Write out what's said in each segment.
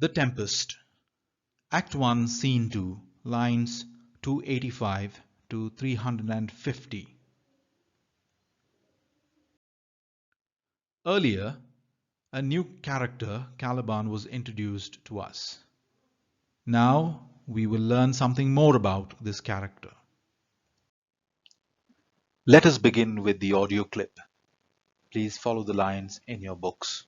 The Tempest, Act 1, Scene 2, lines 285 to 350. Earlier, a new character, Caliban, was introduced to us. Now, we will learn something more about this character. Let us begin with the audio clip. Please follow the lines in your books.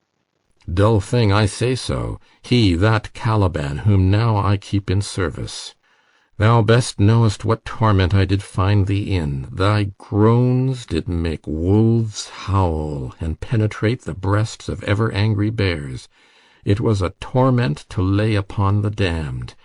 Dull thing, I say so, he, that Caliban, whom now I keep in service. Thou best knowest what torment I did find thee in. Thy groans did make wolves howl, and penetrate the breasts of ever angry bears. It was a torment to lay upon the damned,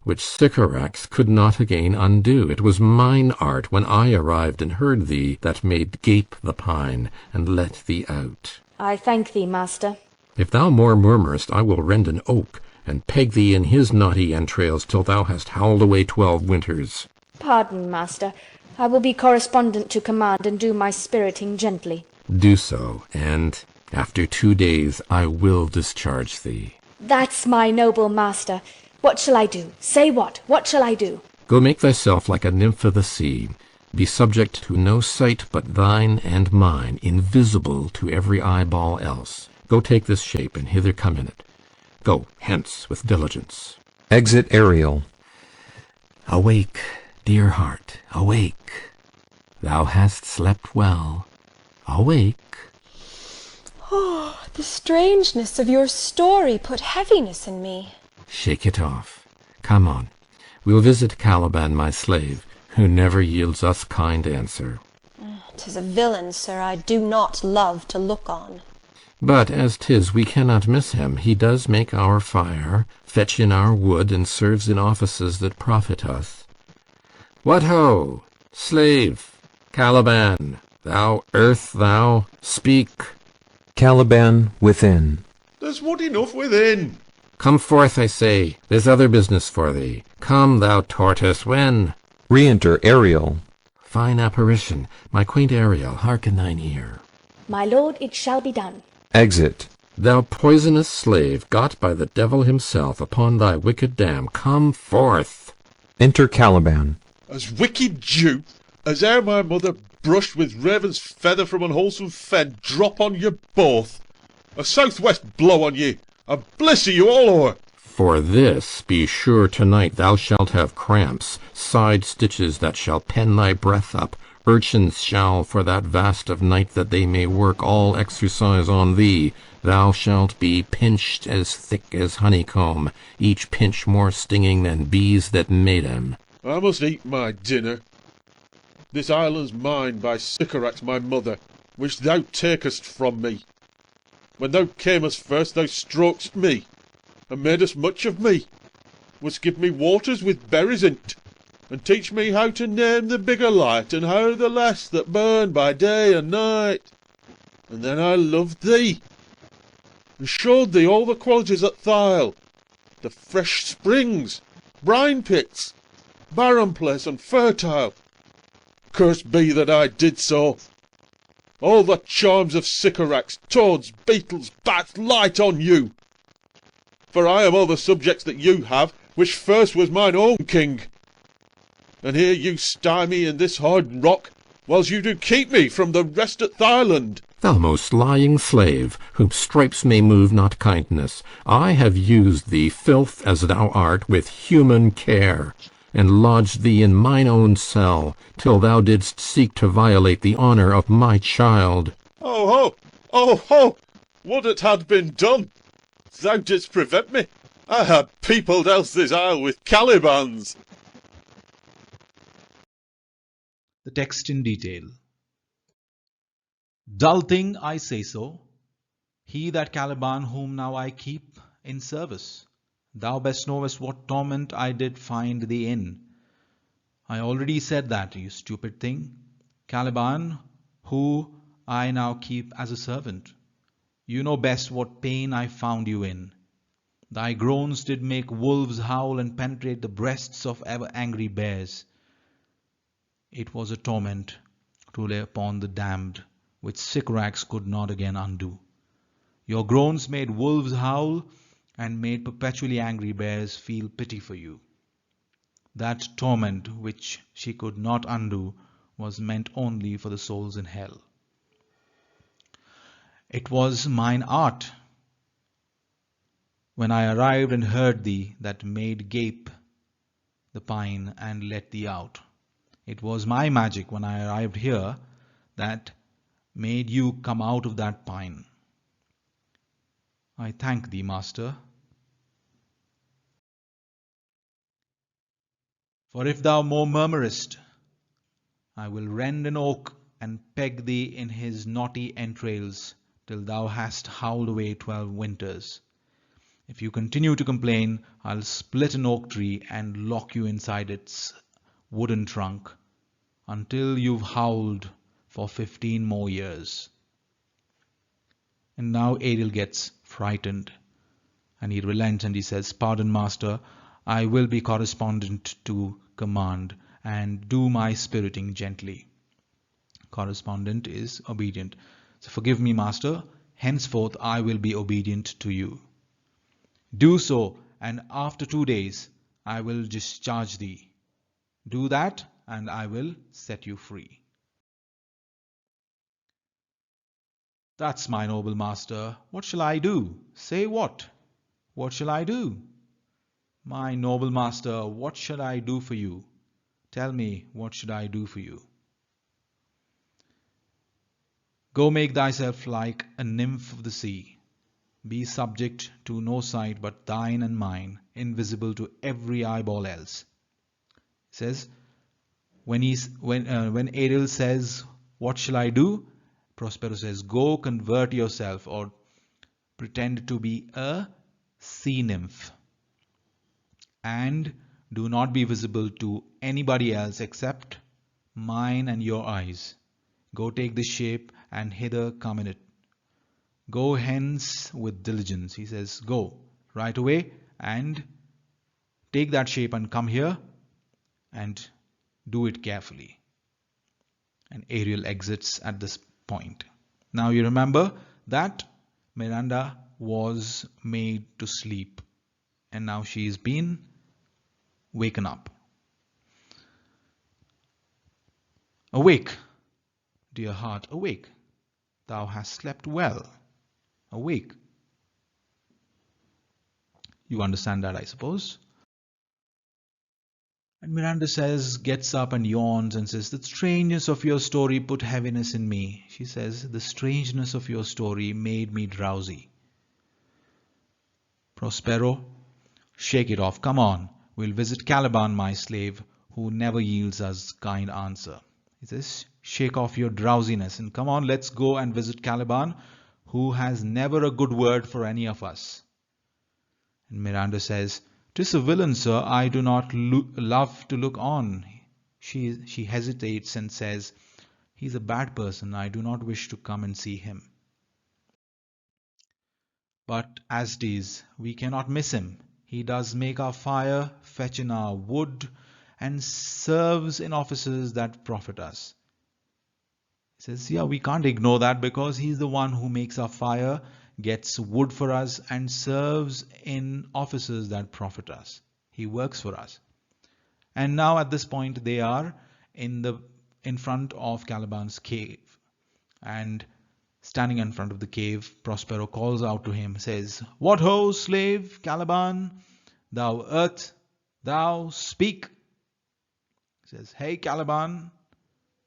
which Sycorax could not again undo. It was mine art, when I arrived and heard thee, that made gape the pine, and let thee out. I thank thee, master. If thou more murmurest, I will rend an oak, and peg thee in his knotty entrails till thou hast howled away 12 winters. Pardon, master. I will be correspondent to command, and do my spiriting gently. Do so, and after 2 days I will discharge thee. That's my noble master. What shall I do? Say what shall I do? Go make thyself like a nymph of the sea. Be subject to no sight but thine and mine, invisible to every eyeball else. Go take this shape, and hither come in it. Go hence with diligence. Exit Ariel. Awake, dear heart, awake. Thou hast slept well. Awake. Oh, the strangeness of your story put heaviness in me. Shake it off. Come on. We'll visit Caliban, my slave, who never yields us kind answer. 'Tis a villain, sir, I do not love to look on. But as 'tis, we cannot miss him. He does make our fire, fetch in our wood, and serves in offices that profit us. What ho! Slave! Caliban! Thou earth, thou! Speak! Caliban within. There's wood enough within. Come forth, I say. There's other business for thee. Come, thou tortoise, when? Re-enter Ariel. Fine apparition. My quaint Ariel, hearken thine ear. My lord, it shall be done. Exit. Thou poisonous slave, got by the devil himself upon thy wicked dam, come forth. Enter Caliban. As wicked Jew as ere my mother brushed with raven's feather from unwholesome fen drop on you both. A southwest blow on ye, and blister you all o'er. For this, be sure tonight thou shalt have cramps, side stitches that shall pen thy breath up. Urchins shall, for that vast of night, that they may work all exercise on thee. Thou shalt be pinched as thick as honeycomb, each pinch more stinging than bees that made 'em. I must eat my dinner. This island's mine by Sycorax my mother, which thou takest from me. When thou camest first, thou strokest me, and madest much of me. Wouldst give me waters with berries in't, and teach me how to name the bigger light, and how the less that burn by day and night. And then I loved thee, and showed thee all the qualities at Thyle, the fresh springs, brine pits, barren place and fertile. Cursed be that I did so. All the charms of Sycorax, toads, beetles, bats, light on you. For I am all the subjects that you have, which first was mine own king. And here you stymie in this hard rock, whiles you do keep me from the rest at Thyland. Thou most lying slave, whom stripes may move not kindness, I have used thee, filth as thou art, with human care, and lodged thee in mine own cell, till thou didst seek to violate the honour of my child. Oh ho! Oh ho! Would it had been done! Thou didst prevent me. I had peopled else this isle with Calibans. The text in detail. Dull thing, I say so. He that Caliban whom now I keep in service. Thou best knowest what torment I did find thee in. I already said that, you stupid thing. Caliban, who I now keep as a servant. You know best what pain I found you in. Thy groans did make wolves howl and penetrate the breasts of ever angry bears. It was a torment to lay upon the damned, which Sycorax could not again undo. Your groans made wolves howl, and made perpetually angry bears feel pity for you. That torment which she could not undo was meant only for the souls in hell. It was mine art, when I arrived and heard thee, that made gape the pine and let thee out. It was my magic when I arrived here that made you come out of that pine. I thank thee, master. For if thou more murmurest, I will rend an oak and peg thee in his knotty entrails till thou hast howled away 12 winters. If you continue to complain, I'll split an oak tree and lock you inside its wooden trunk until you've howled for 15 more years. And now Ariel gets frightened and he relents and he says, Pardon, master, I will be correspondent to command and do my spiriting gently. Correspondent is obedient. So forgive me, master, henceforth I will be obedient to you. Do so, and after 2 days I will discharge thee. Do that, and I will set you free. That's my noble master. What shall I do? Say what? What shall I do? My noble master, what should I do for you? Tell me, what should I do for you? Go make thyself like a nymph of the sea. Be subject to no sight but thine and mine, invisible to every eyeball else. He says, when Ariel says, what shall I do? Prospero says, go convert yourself or pretend to be a sea nymph. And do not be visible to anybody else except mine and your eyes. Go take this shape and hither come in it. Go hence with diligence. He says, go right away and take that shape and come here and do it carefully. And Ariel exits at this point. Now you remember that Miranda was made to sleep and now she is been waken up. Awake, dear heart, awake. Thou hast slept well. Awake. You understand that, I suppose. And Miranda gets up and yawns and says, the strangeness of your story put heaviness in me. She says, the strangeness of your story made me drowsy. Prospero, shake it off. Come on. We'll visit Caliban, my slave, who never yields us kind answer. He says, shake off your drowsiness and come on, let's go and visit Caliban, who has never a good word for any of us. And Miranda says, 'Tis a villain, sir, I do not love to look on. She hesitates and says, he's a bad person, I do not wish to come and see him. But as it is, we cannot miss him. He does make our fire, fetch in our wood, and serves in offices that profit us. He says, yeah, we can't ignore that because he's the one who makes our fire, gets wood for us, and serves in offices that profit us. He works for us. And now at this point they are in front of Caliban's cave. And standing in front of the cave, Prospero calls out to him, says, what ho, slave Caliban, thou earth, thou speak. He says, hey Caliban,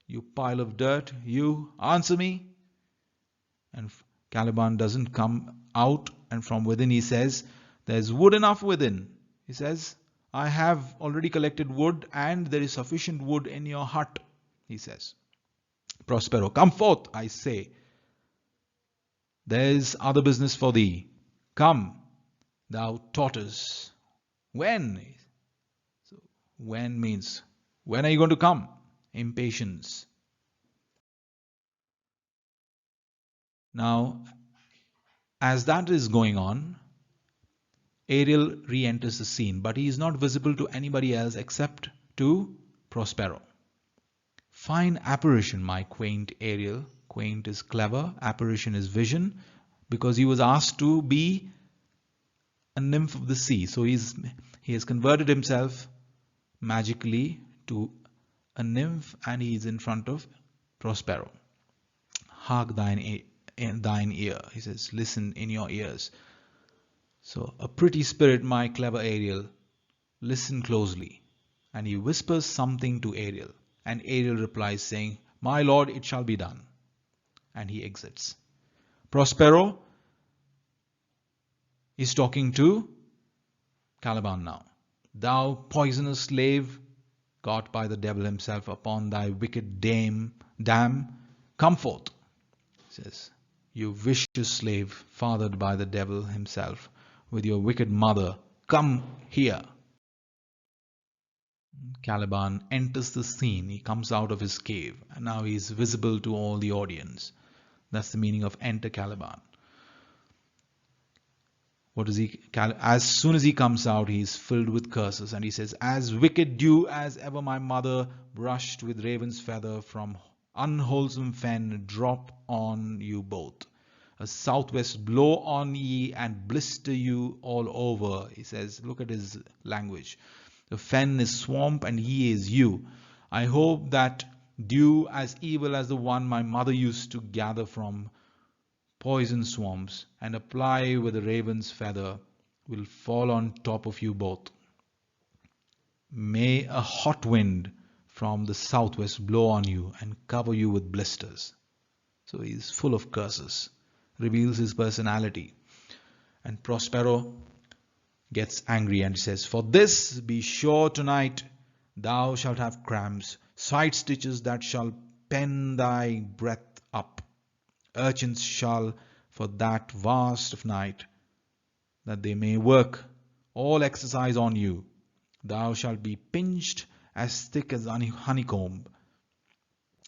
you pile of dirt, you answer me. And Caliban doesn't come out, and from within he says, there's wood enough within. He says, I have already collected wood and there is sufficient wood in your hut, he says. Prospero, come forth, I say. There's other business for thee. Come, thou tortoise. When? So, when means, when are you going to come? Impatience. Now, as that is going on, Ariel re-enters the scene, but he is not visible to anybody else except to Prospero. Fine apparition, my quaint Ariel. Quaint is clever, apparition is vision, because he was asked to be a nymph of the sea. So he has converted himself magically to a nymph, and he is in front of Prospero. Hark thine ear. He says, listen in your ears. So, a pretty spirit, my clever Ariel, listen closely. And he whispers something to Ariel. And Ariel replies saying, my lord, it shall be done. And he exits. Prospero is talking to Caliban now. Thou poisonous slave, got by the devil himself upon thy wicked dam, come forth. He says, you vicious slave, fathered by the devil himself, with your wicked mother, come here. Caliban enters the scene. He comes out of his cave, and now he is visible to all the audience. That's the meaning of enter Caliban. What is he? As soon as he comes out, he is filled with curses, and he says, as wicked dew as ever my mother brushed with raven's feather from unwholesome fen, drop on you both. A southwest blow on ye and blister you all over. He says, look at his language. The fen is swamp and ye is you. I hope that dew as evil as the one my mother used to gather from poison swamps and apply with a raven's feather will fall on top of you both. May a hot wind from the southwest blow on you and cover you with blisters. So he is full of curses, reveals his personality. And Prospero gets angry and says, for this be sure tonight thou shalt have cramps, side stitches that shall pen thy breath up. Urchins shall for that vast of night, that they may work all exercise on you. Thou shalt be pinched as thick as honeycomb,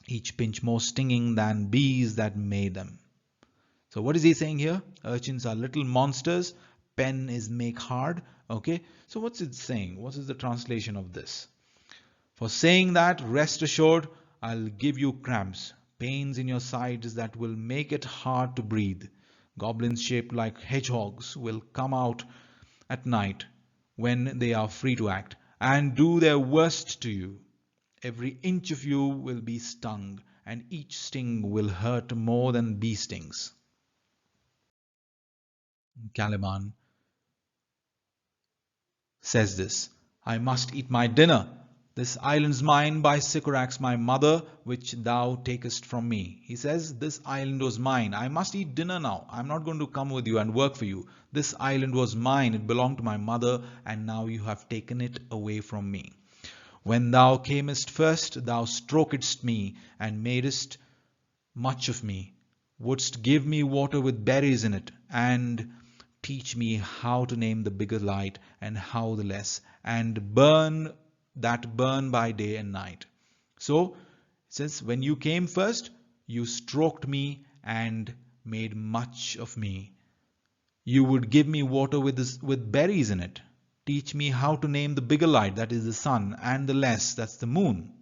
each pinch more stinging than bees that made them. So what is he saying here? Urchins are little monsters. Pen is make hard. Okay. So what's it saying? What is the translation of this? For saying that, rest assured, I'll give you cramps, pains in your sides that will make it hard to breathe. Goblins shaped like hedgehogs will come out at night when they are free to act and do their worst to you. Every inch of you will be stung, and each sting will hurt more than bee stings. Caliban says this, I must eat my dinner. This island's mine by Sycorax my mother, which thou takest from me. He says, this island was mine. I must eat dinner now. I'm not going to come with you and work for you. This island was mine. It belonged to my mother, and now you have taken it away from me. When thou camest first, thou strokedst me and madest much of me. Wouldst give me water with berries in it, and teach me how to name the bigger light and how the less, and burn by day and night. So, since when you came first, you stroked me and made much of me. You would give me water with berries in it. Teach me how to name the bigger light, that is the sun, and the less, that's the moon.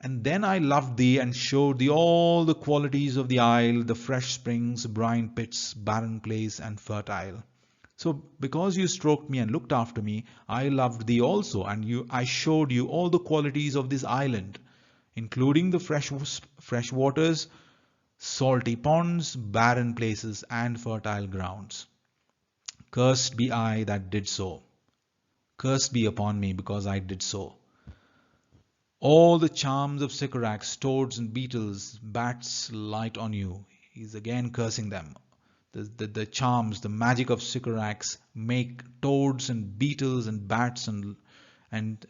And then I loved thee and showed thee all the qualities of the isle, the fresh springs, brine pits, barren place, and fertile. So because you stroked me and looked after me, I loved thee also, and I showed you all the qualities of this island, including the fresh waters, salty ponds, barren places, and fertile grounds. Cursed be I that did so. Cursed be upon me because I did so. All the charms of Sycorax, toads and beetles, bats light on you. He's again cursing them. The charms, the magic of Sycorax make toads and beetles and bats and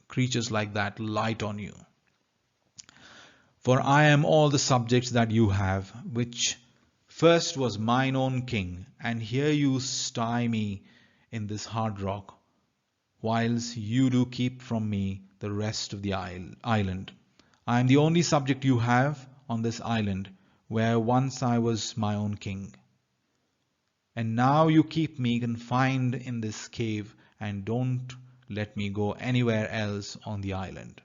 creatures like that light on you. For I am all the subjects that you have, which first was mine own king, and here you stye me in this hard rock, whilst you do keep from me the rest of the island. I am the only subject you have on this island, where once I was my own king. And now you keep me confined in this cave and don't let me go anywhere else on the island.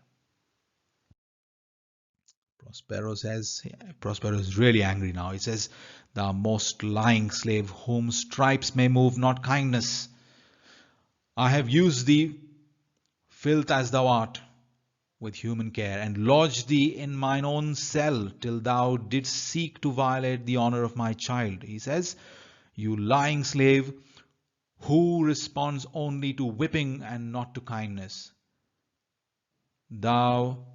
Prospero is really angry now. He says, thou most lying slave, whom stripes may move, not kindness. I have used thee, filth as thou art, with human care, and lodged thee in mine own cell, till thou didst seek to violate the honor of my child. He says, you lying slave, who responds only to whipping and not to kindness. Though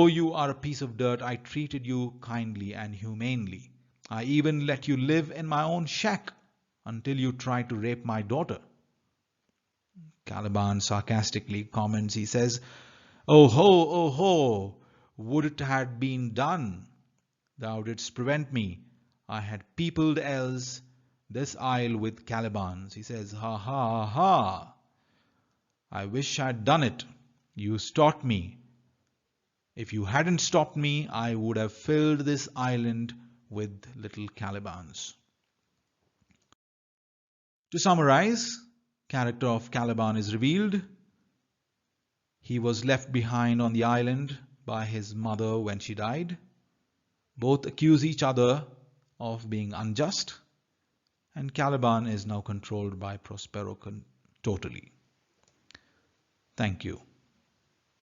you are a piece of dirt, I treated you kindly and humanely. I even let you live in my own shack until you tried to rape my daughter. Caliban sarcastically comments, he says, oh ho, would it had been done. Thou didst prevent me. I had peopled else this isle with Calibans. He says, ha ha ha. I wish I'd done it. You stopped me. If you hadn't stopped me, I would have filled this island with little Calibans. To summarize, character of Caliban is revealed. He was left behind on the island by his mother when she died. Both accuse each other of being unjust, and Caliban is now controlled by Prospero totally. Thank you.